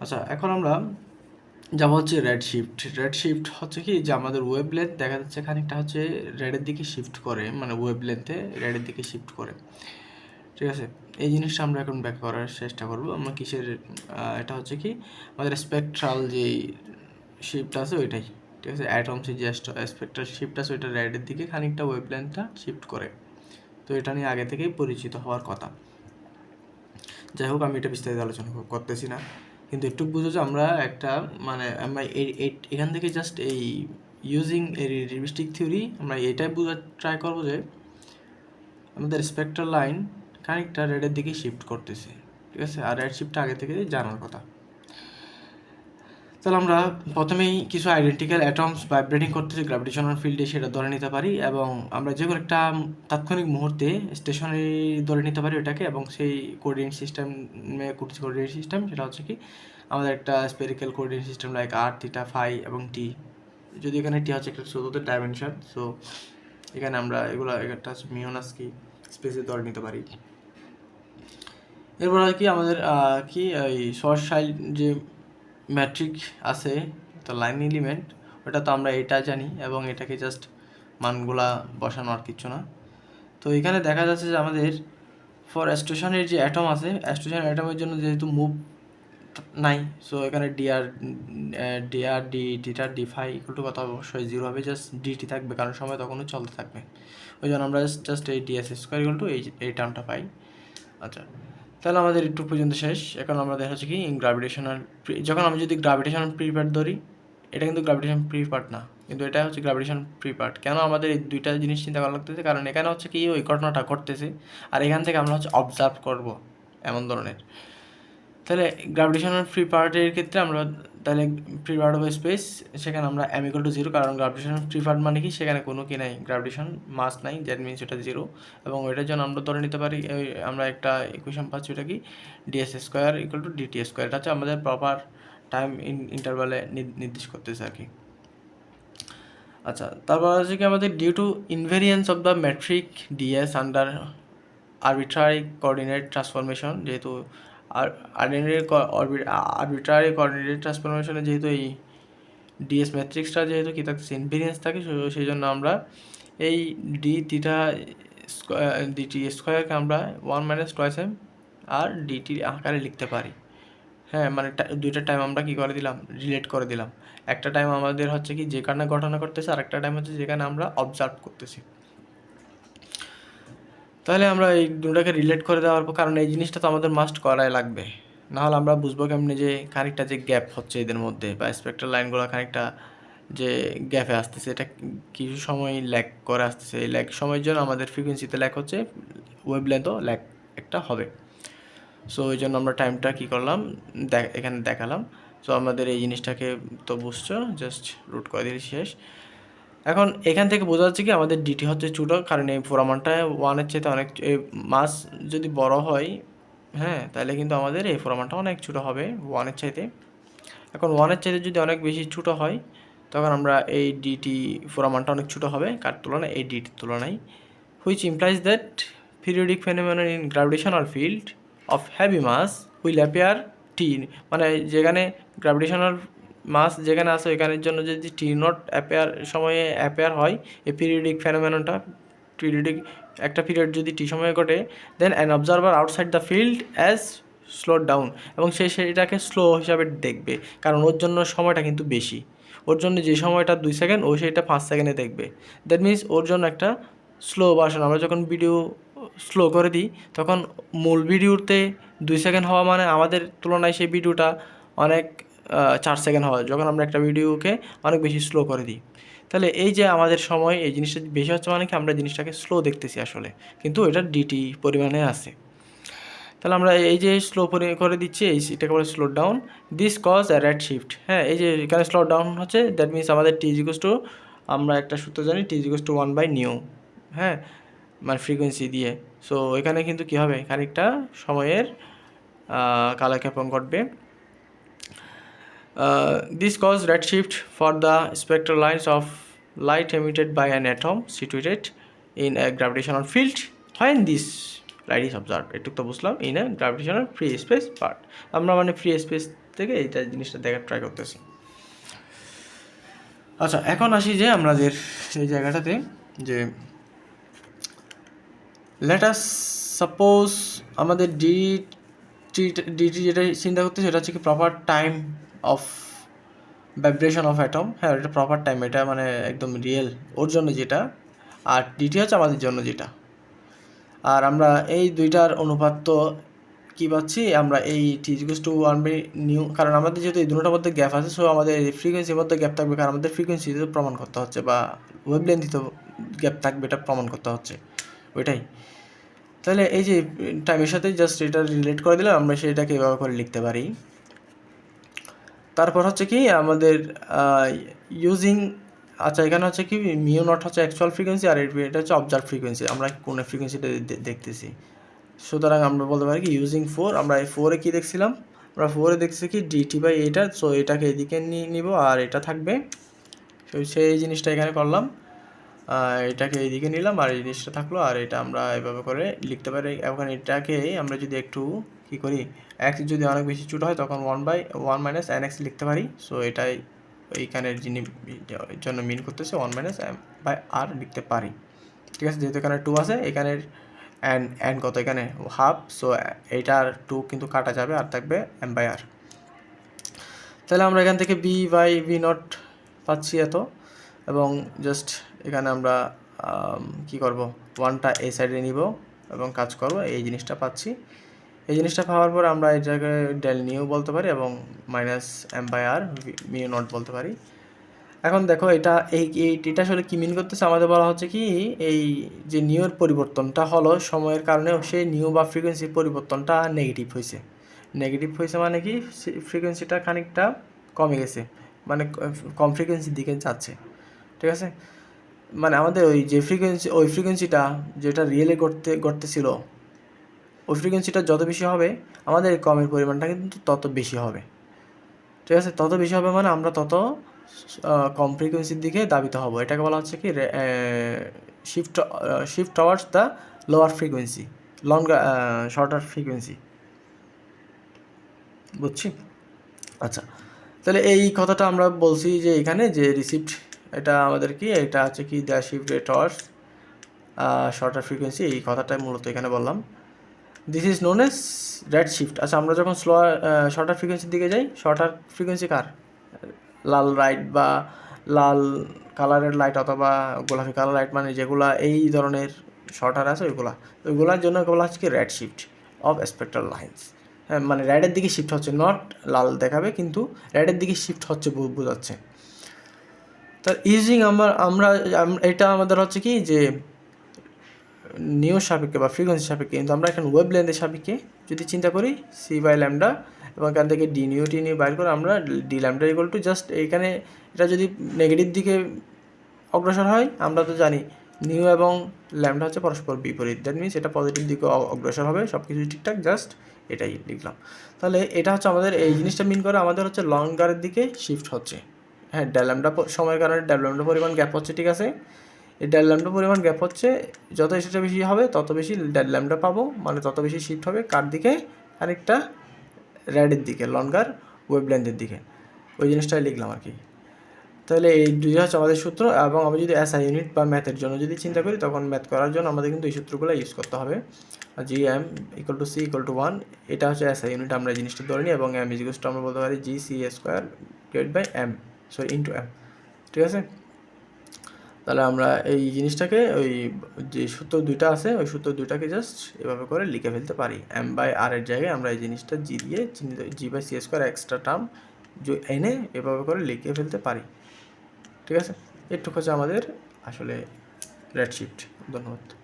আচ্ছা, এখন আমরা যাবো হচ্ছে রেড শিফট। রেড শিফট হচ্ছে কি যে আমাদের ওয়েভলেন্থ দেখা যাচ্ছে খানিকটা হচ্ছে রেডের দিকে শিফট করে, মানে ওয়েভলেন্থে রেডের দিকে শিফট করে। ঠিক আছে, এই জিনিসটা আমরা এখন ব্যাখ্যা করার চেষ্টা করব। আমরা কিসের এটা হচ্ছে কি আমাদের স্পেকট্রাল যে শিফট আছে ওইটাই। ঠিক আছে, অ্যাটমসের যে স্পেকট্রাল শিফট আছে ওইটা রেডের দিকে খানিকটা ওয়েভলেন্থটা শিফট করে। তো এটা নিয়ে আগে থেকেই পরিচিত হওয়ার কথা। যাই হোক, আমি এটা বিস্তারিত আলোচনা করতেছি না, কিন্তু একটু বুঝো যে আমরা একটা মানে আমরা এখান থেকে জাস্ট এই ইউজিং এই রিলেটিভিস্টিক থিওরি আমরা এটাই বোঝার ট্রাই করবো যে আমাদের স্পেকট্রাল লাইন খানিকটা রেডের দিকে শিফট করতেছে। ঠিক আছে, আর রেড শিফটটা আগে থেকে জানার কথা। তাহলে আমরা প্রথমেই কিছু আইডেন্টিক্যাল অ্যাটমস ভাইব্রেটিং করতেছে গ্র্যাভিটেশনাল ফিল্ডে, সেটা ধরে নিতে পারি, এবং আমরা যে কোনো একটা তাৎক্ষণিক মুহূর্তে স্টেশনারি ধরে নিতে পারি ওটাকে, এবং সেই কোঅর্ডিনেট সিস্টেমে কোঅর্ডিনেট সিস্টেম সেটা হচ্ছে কি আমাদের একটা স্পেরিক্যাল কোঅর্ডিনেট সিস্টেম লাইক আর, থিটা, ফাই এবং টি। যদি এখানে টি হচ্ছে একটা চতুর্থ ডাইমেনশন, সো এখানে আমরা এগুলো একটা মিওনাসকি স্পেসে ধরে নিতে পারি। এরপর আর কি আমাদের কি এই শর্ট সাইড যে ম্যাট্রিক আছে, তো লাইন এলিমেন্ট, ওটা তো আমরা এটা জানি, এবং এটাকে জাস্ট মানগুলা বসানো আর কিছু না। তো এখানে দেখা যাচ্ছে যে আমাদের ফর স্টেশনের যে অ্যাটম আছে, স্টেশন অ্যাটমের জন্য যেহেতু মুভ নাই, সো এখানে ডিআর ডি টিটা ডি ফাই ইকুয়াল টু কত অবশ্যই জিরো হবে, জাস্ট ডিটি থাকবে কারণ সময় তখনও চলতে থাকবে। ওই জন্য আমরা জাস্ট এই ডিএস স্কোয়ার ইকুয়াল টু এই টার্মটা পাই। আচ্ছা, তাহলে আমাদের একটু পর্যন্ত শেষ। এখন আমরা দেখা যাচ্ছে কি গ্র্যাভিটেশনাল, যখন আমি যদি গ্র্যাভিটেশনাল প্রি পার্ট ধরি, এটা কিন্তু গ্র্যাভিটেশন প্রি পার্ট না, কিন্তু এটা হচ্ছে গ্র্যাভিটেশন প্রি পার্ট। কেন আমাদের এই দুইটা জিনিস চিন্তা করা লাগতেছে, কারণ এখানে হচ্ছে কি ওই ঘটনাটা ঘটতেছে, আর এখান থেকে আমরা হচ্ছে অবজার্ভ করব এমন ধরনের। তাহলে গ্র্যাভিটেশনাল ফ্রি পার্টের ক্ষেত্রে আমরা তাহলে ফ্রি পার্ট অফ স্পেস, সেখানে আমরা এম ইকুয়াল টু জিরো, কারণ গ্র্যাভিটেশনাল ফ্রি পার্ট মানে কি সেখানে কোনো কি নাই, গ্র্যাভিটেশন মাস নাই, দ্যাট মিনস এটা জিরো। এবং ওইটার জন্য আমরা ধরে নিতে পারি আমরা একটা ইকুয়েশন পাচ্ছি, ওটা কি ds square equal to dt square. এটা হচ্ছে আমাদের প্রপার টাইম ইন্টারভালে নির্দেশ করতেছে আর কি। আচ্ছা, তারপর হচ্ছে কি আমাদের due to invariance of the metric ds under arbitrary coordinate transformation, যেহেতু আরবিট্রারি কোঅর্ডিনেট ট্রান্সফরমেশনে যেহেতু এই ডিএস ম্যাট্রিক্সটা যেহেতু কী থাকছে ইনভেরিয়েন্স থাকে, সেই জন্য আমরা এই ডি থিটা ডিটি স্কোয়ারকে আমরা 1 - 2m আর ডিটি আকারে লিখতে পারি। হ্যাঁ, মানে দুইটা টাইম আমরা কী করে দিলাম, রিলেট করে দিলাম। একটা টাইম আমাদের হচ্ছে কি যেখানে ঘটনা করতেছে, আর একটা টাইম হচ্ছে যেখানে আমরা অবজার্ভ করতেছি। তাহলে আমরা এই দুটাকে রিলেট করে দেওয়ার পর, কারণ এই জিনিসটা তো আমাদের মাস্ট করাই লাগবে, নাহলে আমরা বুঝবো কেমনি যে খানিকটা যে গ্যাপ হচ্ছে এদের মধ্যে, বা স্পেকট্রাল লাইনগুলো খানিকটা যে গ্যাপে আসতেছে, এটা কিছু সময় ল্যাগ করে আসতেছে। এই ল্যাগ সময়ের জন্য আমাদের ফ্রিকোয়েন্সিতে ল্যাগ হচ্ছে, ওয়েভলেন্থও ল্যাগ একটা হবে। সো ওই জন্য আমরা টাইমটা কী করলাম এখানে দেখালাম। সো আমাদের এই জিনিসটাকে তো বুঝছো, জাস্ট রুট করে দিলে শেষ। এখন এখান থেকে বোঝা যাচ্ছে কি আমাদের ডিটি হচ্ছে ছোটো, কারণ এই ফোরামানটা ওয়ানের চাইতে অনেক মাস যদি বড় হয়, হ্যাঁ, তাহলে কিন্তু আমাদের এই ফোরামানটা অনেক ছোটো হবে ওয়ানের চাইতে। এখন ওয়ানের চাইতে যদি অনেক বেশি ছোটো হয়, তখন আমরা এই ডিটি ফোরামানটা অনেক ছোটো হবে কার তুলনায়, এই ডিটির তুলনায়, which implies that periodic phenomenon in gravitational field of heavy mass will appear t, মানে যেখানে গ্র্যাভিটেশনাল মাস যেখানে আছে ওইখানের জন্য যদি টি নট সময়ে অ্যাপেয়ার হয়, এই পিরিয়ডিক ফেনোমেননটা, পিরিয়ডিক একটা পিরিয়ড যদি টি সময়ে ঘটে, then an observer outside the field as slow down, এবং সে সেটাকে স্লো হিসাবে দেখবে, কারণ ওর জন্য সময়টা কিন্তু বেশি। ওর জন্য যে সময়টা 2 সেকেন্ড, ও সেটা 5 সেকেন্ডে দেখবে। দ্যাট মিনস ওর জন্য একটা স্লো ভার্সন। আমরা যখন ভিডিও স্লো করে দিই, তখন মূল ভিডিওতে 2 সেকেন্ড হওয়া মানে আমাদের তুলনায় সেই ভিডিওটা অনেক 4 সেকেন্ড হওয়া, যখন আমরা একটা ভিডিওকে অনেক বেশি স্লো করে দিই। তাহলে এই যে আমাদের সময় এই জিনিসটা বেশি হচ্ছে মানে কি আমরা জিনিসটাকে স্লো দেখতেছি আসলে, কিন্তু এটা ডিটি পরিমাণে আছে। তাহলে আমরা এই যে স্লো করে দিচ্ছি, এটাকে বলে slow down, this cause a red shift. হ্যাঁ, এই যে এখানে স্লো ডাউন হচ্ছে, দ্যাট মিনস আমাদের টি ইকুয়ালস টু, আমরা একটা সূত্র জানি, টি ইকুয়ালস টু 1/নিউ, হ্যাঁ, মানে ফ্রিকোয়েন্সি দিয়ে। সো এখানে কিন্তু কী হবে, খানিকটা সময়ের কালক্ষেপণ ঘটবে। This causes redshift for the spectral lines of light emitted by an atom situated in a gravitational field when this light is observed. এটুকু তো বুঝলাম, in a gravitational free space part। আমরা মানে ফ্রি স্পেস থেকে এইটা জিনিসটা দেখার try করতেছি। আচ্ছা, এখন আসি যে আমাদের এই জায়গাটাতে যে লেট আস সাপোজ আমাদের ডিটি যেটা চিন্তা করতে সেটা হচ্ছে কি proper time of vibration of atom. হ্যাঁ, এটা প্রপার টাইম, এটা মানে একদম রিয়েল ওর জন্য যেটা, আর ডিটি হচ্ছে আমাদের জন্য যেটা। আর আমরা এই দুইটার অনুপাত তো কী পাচ্ছি আমরা, এই T=1 নিউ, কারণ আমাদের যেহেতু এই দুটোর মধ্যে গ্যাপ আছে, সো আমাদের ফ্রিকোয়েন্সির মধ্যে গ্যাপ থাকবে, কারণ আমাদের ফ্রিকোয়েন্সিতে প্রমাণ করতে হচ্ছে, বা ওয়েভলেন্থিতে গ্যাপ থাকবে, এটা প্রমাণ করতে হচ্ছে ওইটাই। তাহলে এই যে টাইমের সাথে জাস্ট এটা রিলেট করে দিলে আমরা সেটাকে এভাবে করে লিখতে পারি। তারপর হচ্ছে কি আমাদের ইউজিং, আচ্ছা এখানে হচ্ছে কি মিউ নট হচ্ছে অ্যাকচুয়াল ফ্রিকোয়েন্সি, আর এটা হচ্ছে অবজার্ভ ফ্রিকোয়েন্সি, আমরা কোন ফ্রিকোয়েন্সিটা দেখতেছি। সুতরাং আমরা বলতে পারি কি ইউজিং 4, আমরা এই 4-এ কী দেখছিলাম, আমরা 4-এ দেখছি কি DT/এটা, সো এটাকে এদিকে নিব আর এটা থাকবে, সেই জিনিসটা এখানে করলাম, এটাকে এইদিকে নিলাম আর এই জিনিসটা থাকলো, আর এটা আমরা এভাবে করে লিখতে পারি। এখন এটাকে আমরা যদি একটু কী করি, এক্স যদি অনেক বেশি ছোটো হয় তখন 1/1 - nx লিখতে পারি। সো এটাই এইখানের যিনি জন্য মিন করতেছে 1 - m/r লিখতে পারি। ঠিক আছে, যেহেতু এখানে 2 আছে, এখানের অ্যান্ড কত, এখানে হাফ, সো এইটার 2 কিন্তু কাটা যাবে আর থাকবে m/r। তাহলে আমরা এখান থেকে b/v0 পাচ্ছি এত, এবং জাস্ট এখানে আমরা কি করব, 1টা এই সাইডে নিব এবং কাজ করব, এই জিনিসটা পাচ্ছি। এই জিনিসটা পাওয়ার পর আমরা এই জায়গায় ডেল নিউ বলতে পারি এবং -m/r মিউ নট বলতে পারি। এখন দেখো এটা এটা আসলে কী মিন করতেছে, আমাদের বলা হচ্ছে কি এই যে নিউর পরিবর্তনটা হলো সময়ের কারণে, সেই নিউ বা ফ্রিকোয়েন্সির পরিবর্তনটা নেগেটিভ হয়েছে। নেগেটিভ হয়েছে মানে কি ফ্রিকোয়েন্সিটা খানিকটা কমে গেছে, মানে কম ফ্রিকোয়েন্সির দিকে যাচ্ছে। ঠিক আছে, মানে আমাদের ওই যে ফ্রিকোয়েন্সিটা যেটা রিয়েলে ঘটতেছিল, ওই ফ্রিকোয়েন্সিটা যত বেশি হবে আমাদের কমের পরিমাণটা কিন্তু তত বেশি হবে। ঠিক আছে, তত বেশি হবে মানে আমরা তত কম ফ্রিকোয়েন্সির দিকে দাবিত হব। এটাকে বলা হচ্ছে কি shift towards the lower frequency, shorter frequency. বুঝছি? আচ্ছা, তাহলে এই কথাটা আমরা বলছি যে এখানে যে রিসিভড, এটা আমাদের কি, এটা হচ্ছে কি দ্য শিফট টওয়ার্ডস শর্টার ফ্রিকোয়েন্সি, এই কথাটাই মূলত এখানে বললাম। This is known as red shift. আচ্ছা, আমরা যখন শর্টার ফ্রিকোয়েন্সির দিকে যাই, শর্টার ফ্রিকোয়েন্সি কার, লাল লাইট বা লাল কালারের লাইট অথবা গোলাপি কালার লাইট, মানে যেগুলা এই ধরনের শর্টার আছে ওইগুলার জন্য বলা হচ্ছে কি red shift of spectral lines. হ্যাঁ, মানে রেডের দিকে শিফট হচ্ছে, নট লাল দেখাবে কিন্তু রেডের দিকে শিফট হচ্ছে বোঝাচ্ছে। তার ইউজিং আমরা এটা আমাদের হচ্ছে কি যে নিউর সাপেক্ষে বা ফ্রিকোয়েন্সি সাপেক্ষে, কিন্তু আমরা এখন ওয়েভলেন্থের সাপেক্ষে যদি চিন্তা করি c/λ, এবং এখান থেকে টি নিউ বাইর করে আমরা d/λ = জাস্ট এখানে এটা যদি নেগেটিভ দিকে অগ্রসর হয়, আমরা তো জানি নিউ এবং ল্যামডা হচ্ছে পরস্পর বিপরীত, দ্যাট মিনস এটা পজিটিভ দিকে অগ্রসর হবে, সব কিছু ঠিকঠাক, জাস্ট এটাই লিখলাম। তাহলে এটা হচ্ছে আমাদের এই জিনিসটা মিন করে আমাদের হচ্ছে লঙ্গারের দিকে শিফট হচ্ছে। হ্যাঁ, ডেল সময়ের কারণে ডেল পরিমাণ গ্যাপ হচ্ছে, ঠিক আছে, এই ডেল পরিমাণ গ্যাপ হচ্ছে, যত সেটা বেশি হবে তত বেশি ডেল পাবো, মানে তত বেশি শিফট হবে কার দিকে, আরেকটা রেডের দিকে, লঙ্গার ওয়েভলেন্থের দিকে। ওই জিনিসটাই লিখলাম আর কি। তাহলে এই দুই হচ্ছে আমাদের সূত্র, এবং আমি যদি SI ইউনিট বা ম্যাথের জন্য যদি চিন্তা করি, তখন ম্যাথ করার জন্য আমাদের কিন্তু এই সূত্রগুলো ইউজ করতে হবে। GM = C = 1, এটা হচ্ছে SI ইউনিট, আমরা এই জিনিসটা ধরে নিই, এবং M = আমরা বলতে পারি GC² × M। ঠিক আছে, তাহলে আমরা এই জিনিসটাকে ওই যে সূত্র দুইটা আছে ওই সূত্র দুইটাকে জাস্ট এভাবে করে লিখে ফেলতে পারি। m/r এর জায়গায় আমরা এই জিনিসটা g দিয়ে চিহ্নিত, g/c² এক্সট্রা টার্ম এনে এভাবে করে লিখে ফেলতে পারি। ঠিক আছে, এটুকু হচ্ছে আমাদের আসলে রেড শিফট। ধন্যবাদ।